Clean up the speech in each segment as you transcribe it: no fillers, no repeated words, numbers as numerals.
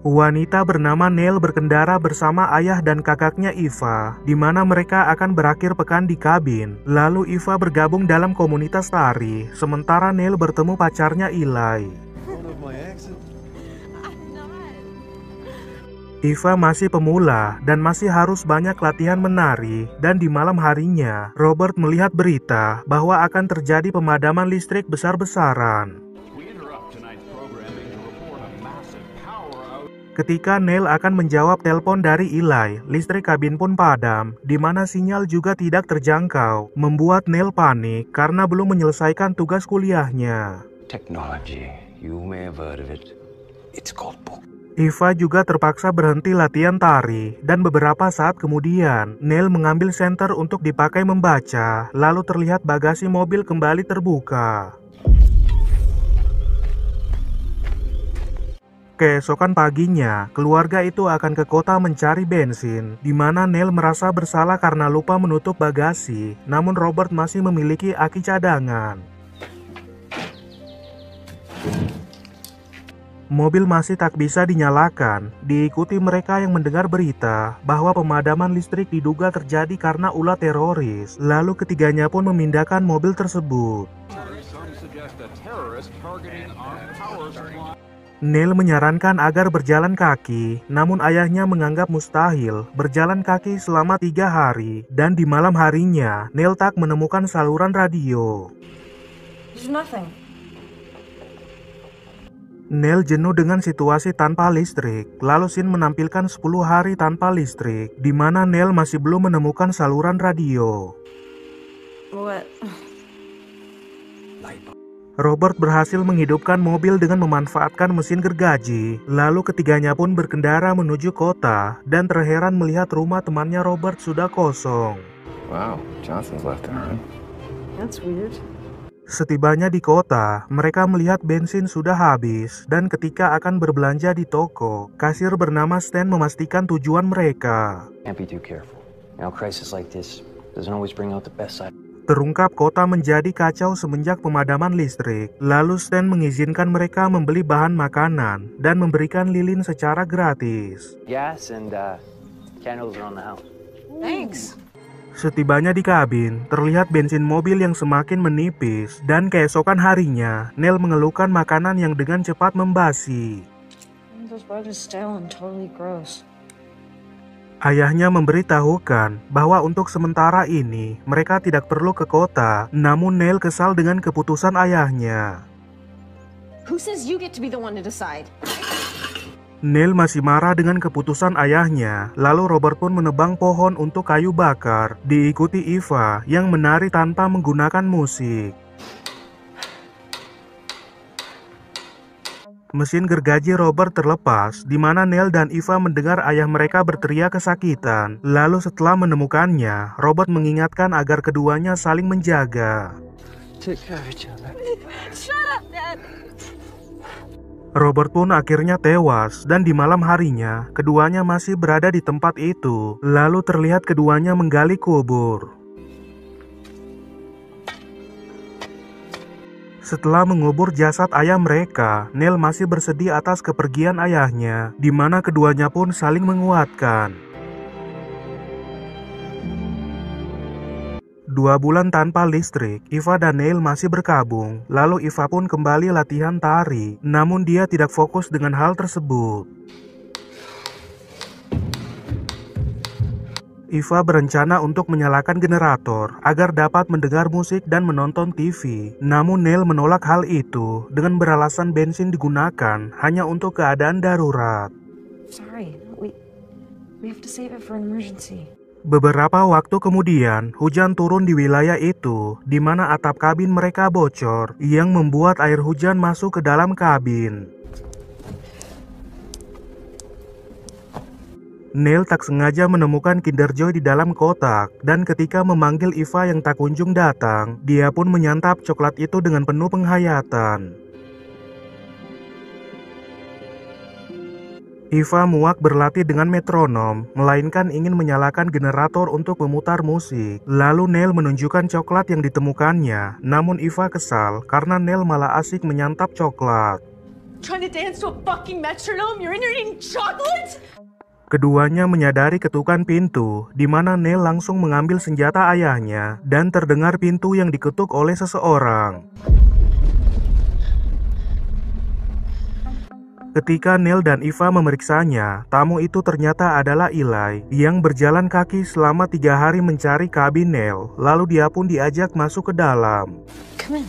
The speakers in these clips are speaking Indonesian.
Wanita bernama Neil berkendara bersama ayah dan kakaknya Eva, di mana mereka akan berakhir pekan di kabin. Lalu Eva bergabung dalam komunitas tari, sementara Neil bertemu pacarnya Eli. Eva masih pemula dan masih harus banyak latihan menari, dan di malam harinya, Robert melihat berita bahwa akan terjadi pemadaman listrik besar-besaran. Ketika Neil akan menjawab telepon dari Eli, listrik kabin pun padam, di mana sinyal juga tidak terjangkau, membuat Neil panik karena belum menyelesaikan tugas kuliahnya. Technology, you may have heard of it. It's called book. Eva juga terpaksa berhenti latihan tari, dan beberapa saat kemudian, Neil mengambil senter untuk dipakai membaca, lalu terlihat bagasi mobil kembali terbuka. Keesokan paginya, keluarga itu akan ke kota mencari bensin, di mana Neil merasa bersalah karena lupa menutup bagasi, namun Robert masih memiliki aki cadangan. Mobil masih tak bisa dinyalakan, diikuti mereka yang mendengar berita bahwa pemadaman listrik diduga terjadi karena ulah teroris, lalu ketiganya pun memindahkan mobil tersebut. Neil menyarankan agar berjalan kaki, namun ayahnya menganggap mustahil berjalan kaki selama 3 hari, dan di malam harinya, Neil tak menemukan saluran radio. Neil jenuh dengan situasi tanpa listrik, lalu Sin menampilkan 10 hari tanpa listrik, di mana Neil masih belum menemukan saluran radio. Robert berhasil menghidupkan mobil dengan memanfaatkan mesin gergaji, lalu ketiganya pun berkendara menuju kota, dan terheran melihat rumah temannya Robert sudah kosong. Wow, Johnson's left her. That's weird. Setibanya di kota, mereka melihat bensin sudah habis, dan ketika akan berbelanja di toko, kasir bernama Stan memastikan tujuan mereka. Can't be too careful. You know, crisis like this doesn't always bring out the best side. Terungkap kota menjadi kacau semenjak pemadaman listrik, lalu Stan mengizinkan mereka membeli bahan makanan, dan memberikan lilin secara gratis. Gas and candles are on the house. Thanks. Setibanya di kabin, terlihat bensin mobil yang semakin menipis, dan keesokan harinya, Neil mengeluhkan makanan yang dengan cepat membasi. Those bugs are stale and totally gross. Ayahnya memberitahukan bahwa untuk sementara ini, mereka tidak perlu ke kota, namun Neil kesal dengan keputusan ayahnya. Who says you get to be the one to decide? Neil masih marah dengan keputusan ayahnya, lalu Robert pun menebang pohon untuk kayu bakar, diikuti Eva yang menari tanpa menggunakan musik. Mesin gergaji Robert terlepas, di mana Neil dan Eva mendengar ayah mereka berteriak kesakitan. Lalu setelah menemukannya, Robert mengingatkan agar keduanya saling menjaga. Take care of each other. Shut up, Dad! Robert pun akhirnya tewas, dan di malam harinya, keduanya masih berada di tempat itu. Lalu terlihat keduanya menggali kubur. Setelah mengubur jasad ayah mereka, Neil masih bersedih atas kepergian ayahnya, di mana keduanya pun saling menguatkan. 2 bulan tanpa listrik, Eva dan Neil masih berkabung. Lalu Eva pun kembali latihan tari, namun dia tidak fokus dengan hal tersebut. Eva berencana untuk menyalakan generator agar dapat mendengar musik dan menonton TV. Namun Neil menolak hal itu dengan beralasan bensin digunakan hanya untuk keadaan darurat. Sorry, we have to save it for an emergency. Beberapa waktu kemudian, hujan turun di wilayah itu, di mana atap kabin mereka bocor, yang membuat air hujan masuk ke dalam kabin. Neil tak sengaja menemukan Kinder Joy di dalam kotak, dan ketika memanggil Eva yang tak kunjung datang, dia pun menyantap coklat itu dengan penuh penghayatan. Eva muak berlatih dengan metronom, melainkan ingin menyalakan generator untuk memutar musik. Lalu Neil menunjukkan coklat yang ditemukannya, namun Eva kesal karena Neil malah asik menyantap coklat. trying to dance to a fucking metronome? You're in here eating chocolate? Keduanya menyadari ketukan pintu, di mana Neil langsung mengambil senjata ayahnya, dan terdengar pintu yang diketuk oleh seseorang. Ketika Neil dan Eva memeriksanya, tamu itu ternyata adalah Eli, yang berjalan kaki selama 3 hari mencari kabin Neil, lalu dia pun diajak masuk ke dalam. Come in.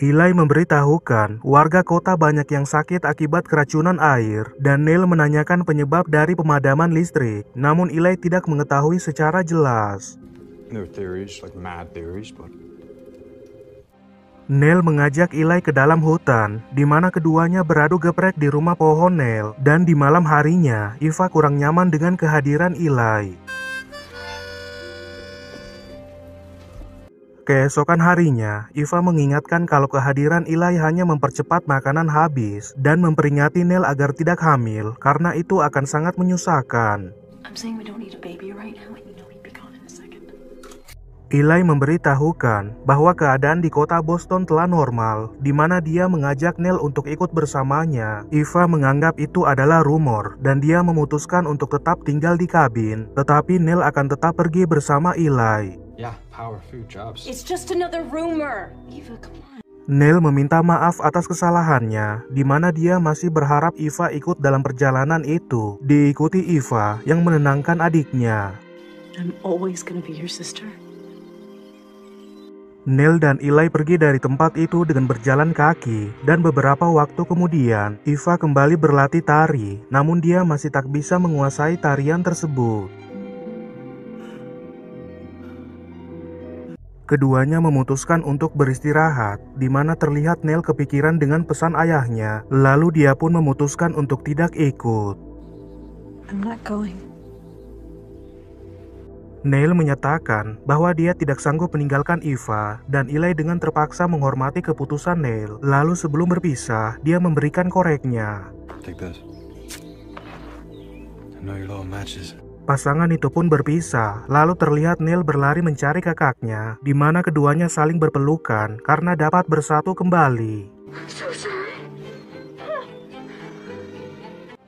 Eli memberitahukan warga kota banyak yang sakit akibat keracunan air, dan Neil menanyakan penyebab dari pemadaman listrik, namun Eli tidak mengetahui secara jelas. There are theories, like mad theories, but Neil mengajak Eli ke dalam hutan, di mana keduanya beradu geprek di rumah pohon Neil, dan di malam harinya, Eva kurang nyaman dengan kehadiran Eli. Keesokan harinya, Eva mengingatkan kalau kehadiran Eli hanya mempercepat makanan habis, dan memperingati Neil agar tidak hamil, karena itu akan sangat menyusahkan. I'm saying we don't need a baby right now, and you know he'd be gone in a second. Eli memberitahukan bahwa keadaan di kota Boston telah normal, di mana dia mengajak Neil untuk ikut bersamanya. Eva menganggap itu adalah rumor, dan dia memutuskan untuk tetap tinggal di kabin, tetapi Neil akan tetap pergi bersama Eli. yeah, power food jobs. It's just another rumor. Eva, come on. Neil meminta maaf atas kesalahannya, di mana dia masih berharap Eva ikut dalam perjalanan itu, diikuti Eva yang menenangkan adiknya. I'm always gonna be your sister. Neil dan Eli pergi dari tempat itu dengan berjalan kaki, dan beberapa waktu kemudian, Eva kembali berlatih tari, namun dia masih tak bisa menguasai tarian tersebut. Keduanya memutuskan untuk beristirahat, di mana terlihat Neil kepikiran dengan pesan ayahnya, lalu dia pun memutuskan untuk tidak ikut. I'm not going. Neil menyatakan bahwa dia tidak sanggup meninggalkan Eva, dan Eli dengan terpaksa menghormati keputusan Neil. Lalu sebelum berpisah, dia memberikan koreknya. Take this. I know your little matches. Pasangan itu pun berpisah, lalu terlihat Neil berlari mencari kakaknya, di mana keduanya saling berpelukan karena dapat bersatu kembali.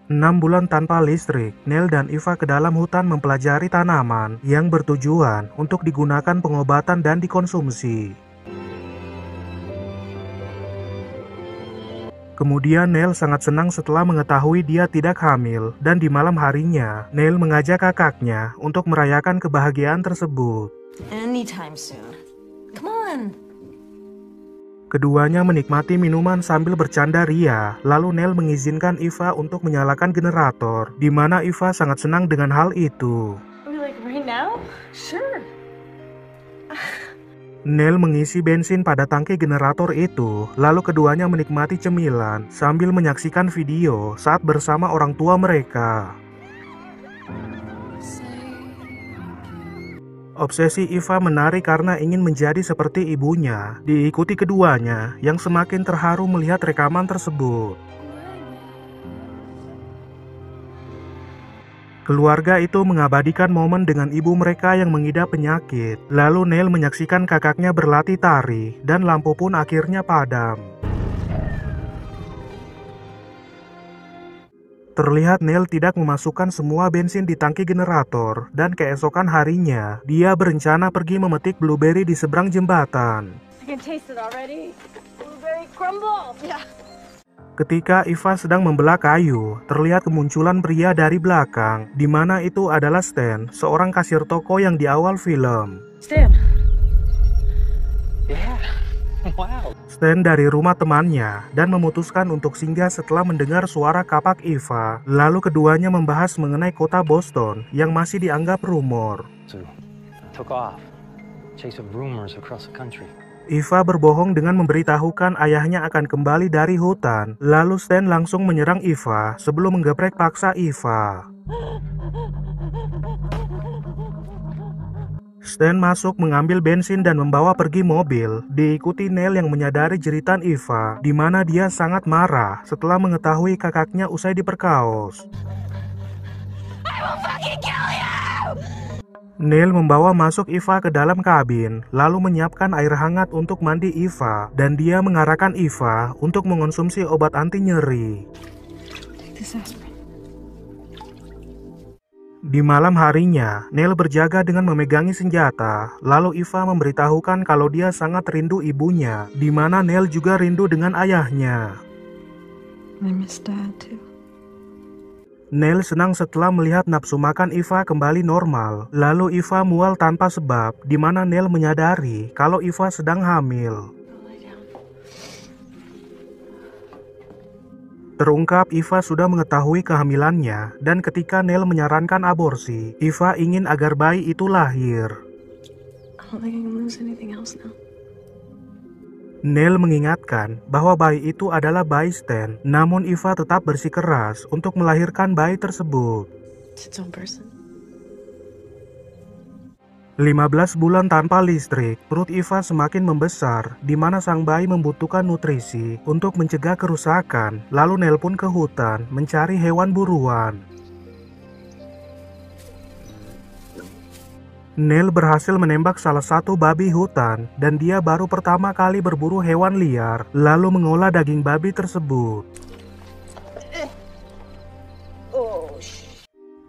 6 bulan tanpa listrik, Neil dan Eva ke dalam hutan mempelajari tanaman yang bertujuan untuk digunakan pengobatan dan dikonsumsi. Kemudian Neil sangat senang setelah mengetahui dia tidak hamil, dan di malam harinya, Neil mengajak kakaknya untuk merayakan kebahagiaan tersebut. Anytime soon. Come on. Keduanya menikmati minuman sambil bercanda ria, lalu Neil mengizinkan Eva untuk menyalakan generator, di mana Eva sangat senang dengan hal itu. Are we like right now? Sure. Neil mengisi bensin pada tangki generator itu, lalu keduanya menikmati cemilan sambil menyaksikan video saat bersama orang tua mereka. Obsesi Eva menari karena ingin menjadi seperti ibunya, diikuti keduanya yang semakin terharu melihat rekaman tersebut. Keluarga itu mengabadikan momen dengan ibu mereka yang mengidap penyakit. Lalu Neil menyaksikan kakaknya berlatih tari, dan lampu pun akhirnya padam. Terlihat Neil tidak memasukkan semua bensin di tangki generator, dan keesokan harinya, dia berencana pergi memetik blueberry di seberang jembatan. I can taste it already. Blueberry crumble. Yeah. Ketika Eva sedang membelah kayu, terlihat kemunculan pria dari belakang, di mana itu adalah Stan, seorang kasir toko yang di awal film. Stan. Yeah. Wow. Stan dari rumah temannya dan memutuskan untuk singgah setelah mendengar suara kapak Eva. Lalu keduanya membahas mengenai kota Boston yang masih dianggap rumor. So, took off. Chase of rumors across the country. Eva berbohong dengan memberitahukan ayahnya akan kembali dari hutan. Lalu Stan langsung menyerang Eva sebelum menggeprek paksa Eva. Stan masuk mengambil bensin dan membawa pergi mobil, diikuti Neil yang menyadari jeritan Eva, di mana dia sangat marah setelah mengetahui kakaknya usai diperkaos. Neil membawa masuk Eva ke dalam kabin, lalu menyiapkan air hangat untuk mandi Eva, dan dia mengarahkan Eva untuk mengonsumsi obat anti nyeri. Take this aspirin. Di malam harinya, Neil berjaga dengan memegangi senjata, lalu Eva memberitahukan kalau dia sangat rindu ibunya, di mana Neil juga rindu dengan ayahnya. I miss Dad too. Neil senang setelah melihat nafsu makan Eva kembali normal, lalu Eva mual tanpa sebab, di mana Neil menyadari kalau Eva sedang hamil. Terungkap Eva sudah mengetahui kehamilannya, dan ketika Neil menyarankan aborsi, Eva ingin agar bayi itu lahir. I don't think I can lose anything else now. Neil mengingatkan bahwa bayi itu adalah bayi Stan, namun Eva tetap bersikeras untuk melahirkan bayi tersebut. It's its own person. 15 bulan tanpa listrik, perut Eva semakin membesar, di mana sang bayi membutuhkan nutrisi untuk mencegah kerusakan. Lalu Neil pun ke hutan mencari hewan buruan. Neil berhasil menembak salah satu babi hutan, dan dia baru pertama kali berburu hewan liar, lalu mengolah daging babi tersebut.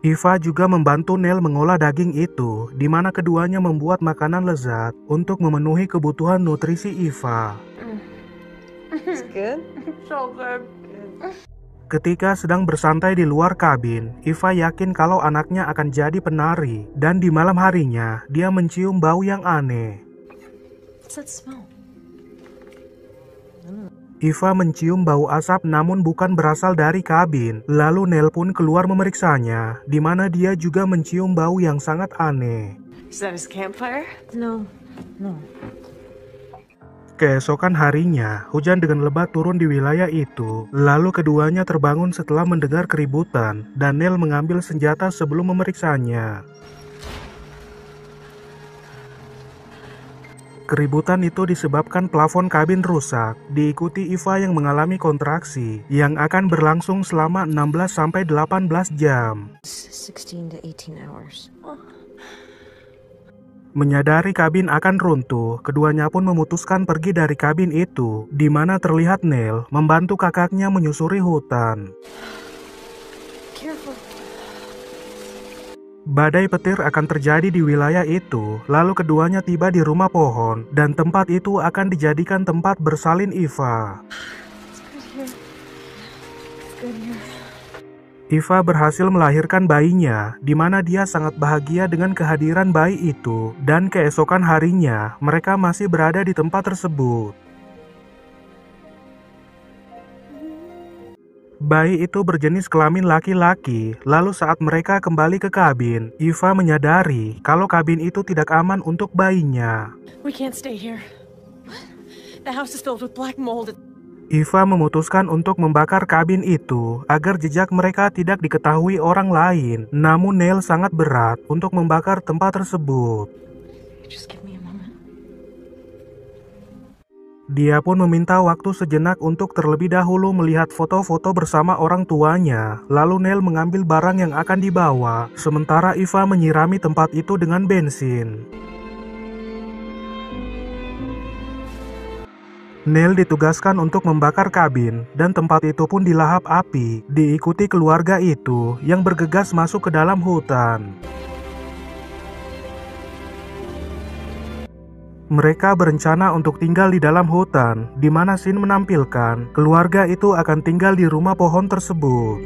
Eva juga membantu Neil mengolah daging itu, di mana keduanya membuat makanan lezat untuk memenuhi kebutuhan nutrisi Eva. It's good. So good. Ketika sedang bersantai di luar kabin, Eva yakin kalau anaknya akan jadi penari, dan di malam harinya, dia mencium bau yang aneh. What's that smell? Eva mencium bau asap namun bukan berasal dari kabin. Lalu Neil pun keluar memeriksanya, di mana dia juga mencium bau yang sangat aneh. Is that his campfire? No. Keesokan harinya, hujan dengan lebat turun di wilayah itu. Lalu keduanya terbangun setelah mendengar keributan, dan Neil mengambil senjata sebelum memeriksanya. Keributan itu disebabkan plafon kabin rusak, diikuti Eva yang mengalami kontraksi, yang akan berlangsung selama 16-18 jam. 16 to 18 hours. Menyadari kabin akan runtuh, keduanya pun memutuskan pergi dari kabin itu, di mana terlihat Neil membantu kakaknya menyusuri hutan. Careful. Badai petir akan terjadi di wilayah itu, lalu keduanya tiba di rumah pohon, dan tempat itu akan dijadikan tempat bersalin Eva. Eva berhasil melahirkan bayinya, di mana dia sangat bahagia dengan kehadiran bayi itu, dan keesokan harinya, mereka masih berada di tempat tersebut. Bayi itu berjenis kelamin laki-laki, lalu saat mereka kembali ke kabin, Eva menyadari kalau kabin itu tidak aman untuk bayinya. We can't stay here. The house is filled with black mold. Eva memutuskan untuk membakar kabin itu agar jejak mereka tidak diketahui orang lain, namun Neil sangat berat untuk membakar tempat tersebut. Just give me a moment. Dia pun meminta waktu sejenak untuk terlebih dahulu melihat foto-foto bersama orang tuanya. Lalu Neil mengambil barang yang akan dibawa, sementara Eva menyirami tempat itu dengan bensin. Neil ditugaskan untuk membakar kabin, dan tempat itu pun dilahap api, diikuti keluarga itu yang bergegas masuk ke dalam hutan. Mereka berencana untuk tinggal di dalam hutan, di mana scene menampilkan keluarga itu akan tinggal di rumah pohon tersebut.